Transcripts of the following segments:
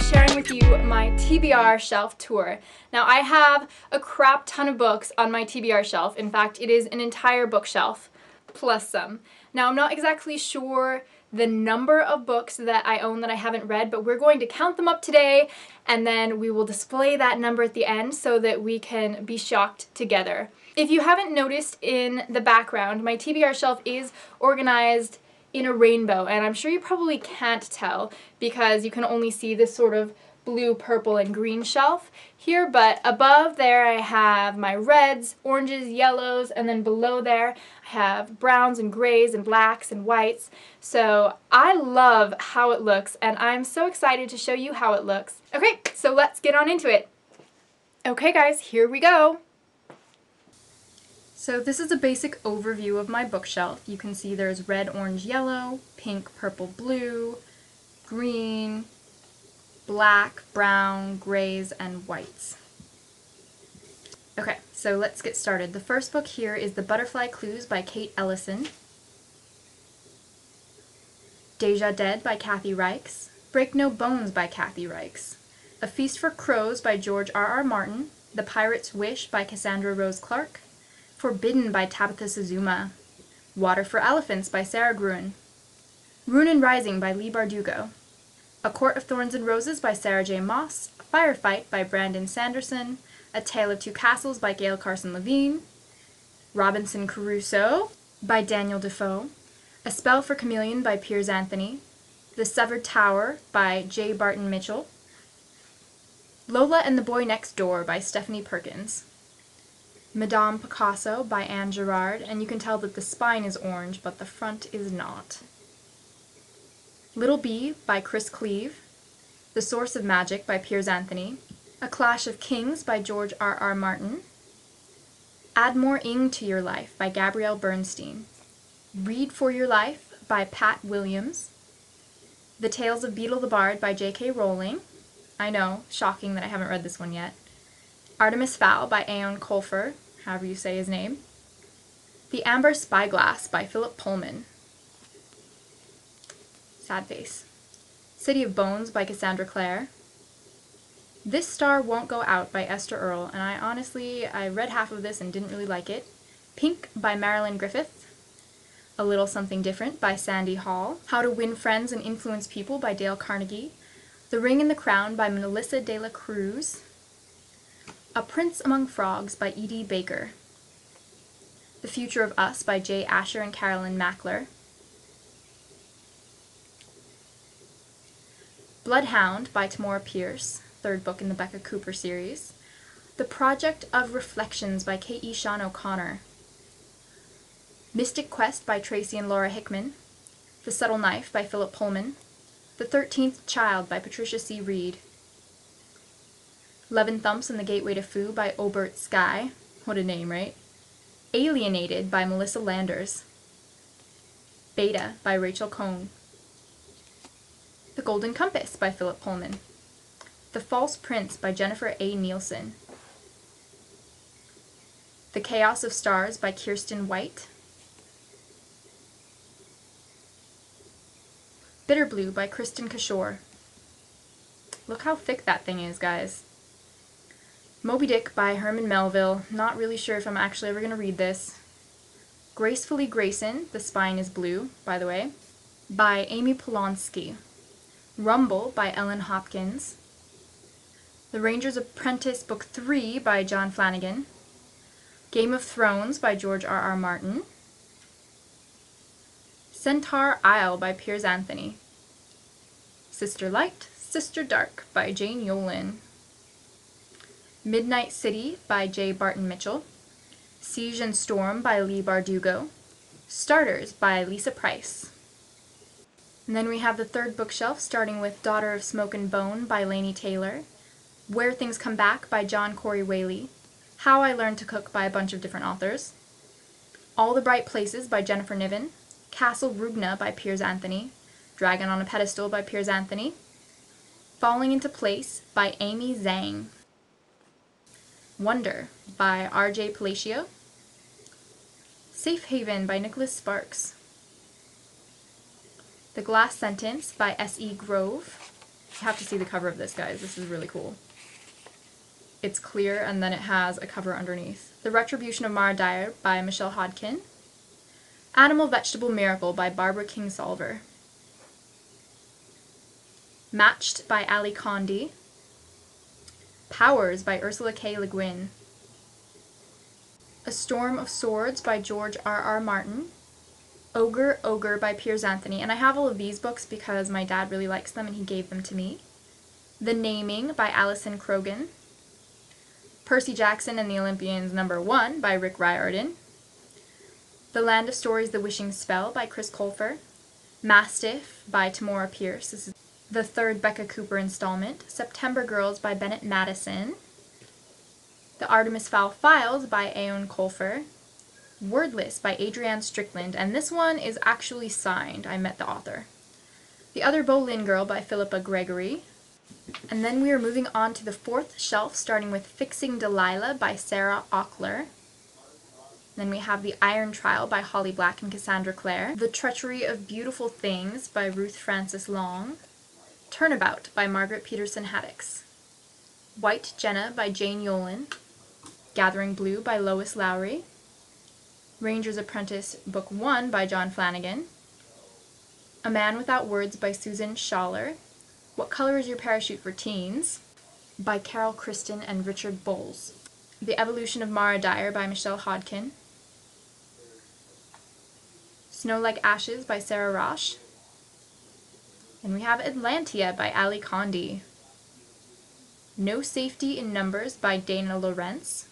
be sharing with you my TBR shelf tour. Now I have a crap ton of books on my TBR shelf. In fact, it is an entire bookshelf plus some. Now I'm not exactly sure the number of books that I own that I haven't read, but we're going to count them up today and then we will display that number at the end so that we can be shocked together. If you haven't noticed in the background, my TBR shelf is organized in a rainbow, and I'm sure you probably can't tell because you can only see this sort of blue, purple, and green shelf here, but above there I have my reds, oranges, yellows, and then below there I have browns and grays and blacks and whites. So I love how it looks, and I'm so excited to show you how it looks. Okay, so let's get on into it. Okay guys, here we go. So this is a basic overview of my bookshelf. You can see there's red, orange, yellow, pink, purple, blue, green, black, brown, grays, and whites. Okay, so let's get started. The first book here is The Butterfly Clues by Kate Ellison, Deja Dead by Kathy Reichs, Break No Bones by Kathy Reichs, A Feast for Crows by George R.R. Martin, The Pirate's Wish by Cassandra Rose Clarke, Forbidden by Tabitha Suzuma, Water for Elephants by Sarah Gruen, Rune and Rising by Leigh Bardugo, A Court of Thorns and Roses by Sarah J. Maas, Firefight by Brandon Sanderson, A Tale of Two Castles by Gail Carson Levine, Robinson Crusoe by Daniel Defoe, A Spell for Chameleon by Piers Anthony, The Severed Tower by J. Barton Mitchell, Lola and the Boy Next Door by Stephanie Perkins, Madame Picasso by Anne Girard, and you can tell that the spine is orange, but the front is not. Little Bee by Chris Cleave, The Source of Magic by Piers Anthony, A Clash of Kings by George R.R. Martin, Add More Ing to Your Life by Gabrielle Bernstein, Read for Your Life by Pat Williams, The Tales of Beetle the Bard by J.K. Rowling. I know, shocking that I haven't read this one yet. Artemis Fowl by Eoin Colfer, however you say his name. The Amber Spyglass by Philip Pullman. Sad face. City of Bones by Cassandra Clare. This Star Won't Go Out by Esther Earl, and I read half of this and didn't really like it. Pink by Marilyn Griffith. A Little Something Different by Sandy Hall. How to Win Friends and Influence People by Dale Carnegie. The Ring and the Crown by Melissa de la Cruz. A Prince Among Frogs by E.D. Baker. The Future of Us by Jay Asher and Carolyn Mackler. Bloodhound by Tamora Pierce, third book in the Becca Cooper series. The Project of Reflections by K.E. Sean O'Connor. Mystic Quest by Tracy and Laura Hickman. The Subtle Knife by Philip Pullman. The 13th Child by Patricia C. Reed. 11 Thumps and the Gateway to Foo by Obert Sky. What a name, right? Alienated by Melissa Landers. Beta by Rachel Cohn. The Golden Compass by Philip Pullman. The False Prince by Jennifer A. Nielsen. The Chaos of Stars by Kirsten White. Bitter Blue by Kristen Kishore. Look how thick that thing is, guys. Moby Dick by Herman Melville. Not really sure if I'm actually ever going to read this. Gracefully Grayson, the spine is blue, by the way, by Amy Polonsky. Rumble by Ellen Hopkins. The Ranger's Apprentice Book 3 by John Flanagan. Game of Thrones by George R.R. Martin. Centaur Isle by Piers Anthony. Sister Light, Sister Dark by Jane Yolen. Midnight City by J. Barton Mitchell. Siege and Storm by Leigh Bardugo. Starters by Lisa Price. And then we have the third bookshelf, starting with Daughter of Smoke and Bone by Laini Taylor. Where Things Come Back by John Corey Whaley. How I Learned to Cook by a bunch of different authors. All the Bright Places by Jennifer Niven. Castle Rugna by Piers Anthony. Dragon on a Pedestal by Piers Anthony. Falling into Place by Amy Zhang. Wonder by R.J. Palacio. Safe Haven by Nicholas Sparks. The Glass Sentence by S.E. Grove. You have to see the cover of this, guys. This is really cool. It's clear, and then it has a cover underneath. The Retribution of Mara Dyer by Michelle Hodkin. Animal Vegetable Miracle by Barbara Kingsolver. Matched by Ali Condi. Powers by Ursula K. Le Guin. A Storm of Swords by George R.R. Martin. Ogre by Piers Anthony, and I have all of these books because my dad really likes them and he gave them to me. The Naming by Alison Croghan. Percy Jackson and the Olympians #1 by Rick Riordan. The Land of Stories, The Wishing Spell by Chris Colfer. Mastiff by Tamora Pierce. This is the third Becca Cooper installment. September Girls by Bennett Madison. The Artemis Fowl Files by Aeon Colfer. Wordless by Adrienne Strickland, and this one is actually signed. I met the author. The Other Boleyn Girl by Philippa Gregory. And then we are moving on to the fourth shelf, starting with Fixing Delilah by Sarah Auckler. Then we have The Iron Trial by Holly Black and Cassandra Clare. The Treachery of Beautiful Things by Ruth Francis Long. Turnabout by Margaret Peterson Haddix. White Jenna by Jane Yolen. Gathering Blue by Lois Lowry. Ranger's Apprentice Book 1 by John Flanagan. A Man Without Words by Susan Schaller. What Color is Your Parachute for Teens? By Carol Kristen and Richard Bowles. The Evolution of Mara Dyer by Michelle Hodkin. Snow Like Ashes by Sarah Roche. And we have Atlantia by Ali Condi. No Safety in Numbers by Dana Lorenz.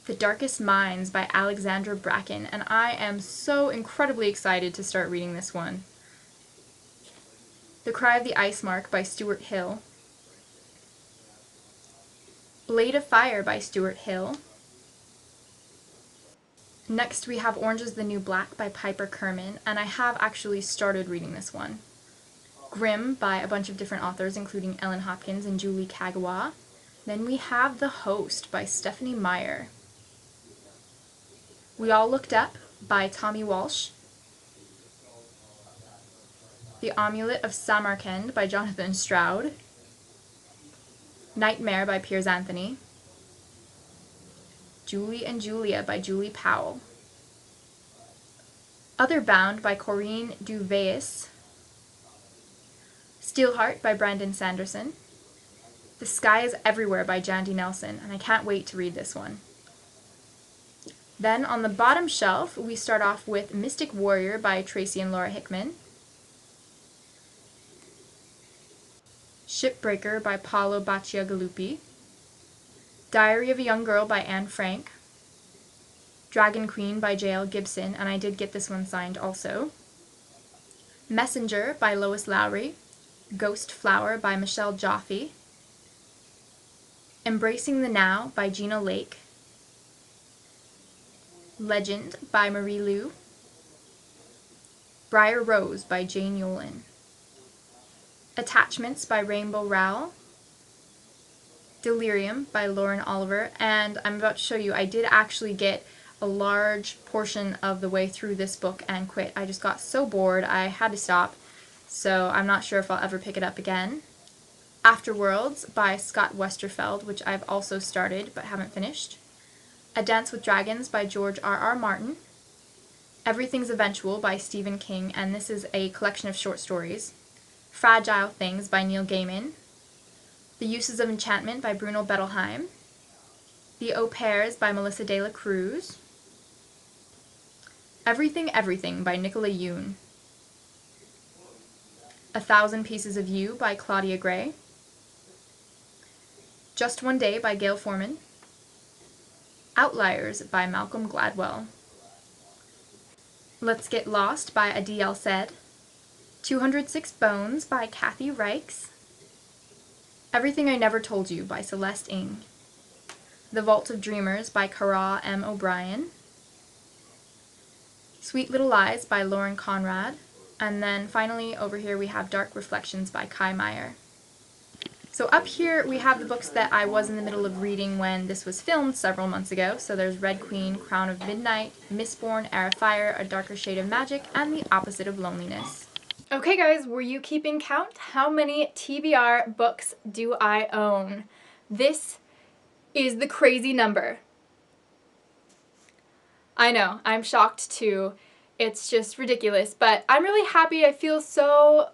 The Darkest Minds by Alexandra Bracken, and I am so incredibly excited to start reading this one. The Cry of the Ice Mark by Stuart Hill. Blade of Fire by Stuart Hill. Next we have Orange is the New Black by Piper Kerman, and I have actually started reading this one. Grimm by a bunch of different authors, including Ellen Hopkins and Julie Kagawa. Then we have The Host by Stephanie Meyer. We All Looked Up by Tommy Walsh. The Amulet of Samarkand by Jonathan Stroud. Nightmare by Piers Anthony. Julie and Julia by Julie Powell. Otherbound by Corinne Duveyes. Steelheart by Brandon Sanderson. The Sky is Everywhere by Jandy Nelson, and I can't wait to read this one. Then on the bottom shelf, we start off with Mystic Warrior by Tracy and Laura Hickman. Shipbreaker by Paolo Baciagalupi. Diary of a Young Girl by Anne Frank. Dragon Queen by J.L. Gibson, and I did get this one signed also. Messenger by Lois Lowry. Ghost Flower by Michelle Joffe. Embracing the Now by Gina Lake. Legend by Marie Lu. Briar Rose by Jane Yolen. Attachments by Rainbow Rowell. Delirium by Lauren Oliver, and I'm about to show you, I did actually get a large portion of the way through this book and quit. I just got so bored I had to stop, so I'm not sure if I'll ever pick it up again. Afterworlds by Scott Westerfeld, which I've also started but haven't finished. A Dance with Dragons by George R.R. Martin. Everything's Eventual by Stephen King, and this is a collection of short stories. Fragile Things by Neil Gaiman. The Uses of Enchantment by Bruno Bettelheim. The Au Pairs by Melissa de la Cruz. Everything Everything by Nicola Yoon. A Thousand Pieces of You by Claudia Gray. Just One Day by Gail Forman. Outliers by Malcolm Gladwell. Let's Get Lost by Adi El-Said. 206 Bones by Kathy Reichs. Everything I Never Told You by Celeste Ng. The Vault of Dreamers by Cara M. O'Brien. Sweet Little Lies by Lauren Conrad. And then finally over here we have Dark Reflections by Kai Meyer. So up here we have the books that I was in the middle of reading when this was filmed several months ago. So there's Red Queen, Crown of Midnight, Mistborn, Air of Fire, A Darker Shade of Magic, and The Opposite of Loneliness. Okay guys, were you keeping count? How many TBR books do I own? This is the crazy number. I know, I'm shocked too. It's just ridiculous, but I'm really happy. I feel so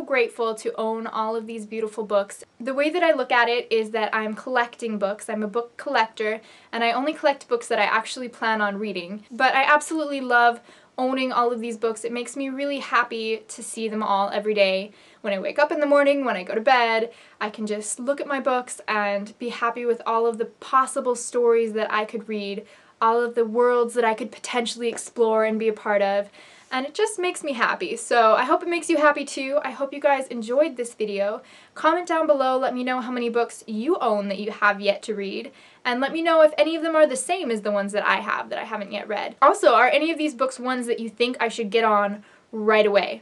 grateful to own all of these beautiful books. The way that I look at it is that I'm collecting books. I'm a book collector, and I only collect books that I actually plan on reading. But I absolutely love owning all of these books. It makes me really happy to see them all every day. When I wake up in the morning, when I go to bed, I can just look at my books and be happy with all of the possible stories that I could read, all of the worlds that I could potentially explore and be a part of. And it just makes me happy. So I hope it makes you happy too. I hope you guys enjoyed this video. Comment down below, let me know how many books you own that you have yet to read, and let me know if any of them are the same as the ones that I haven't yet read. Also, are any of these books ones that you think I should get on right away?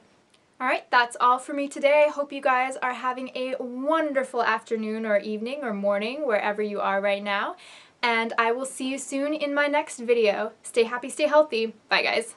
Alright, that's all for me today. I hope you guys are having a wonderful afternoon or evening or morning, wherever you are right now. And I will see you soon in my next video. Stay happy, stay healthy. Bye guys.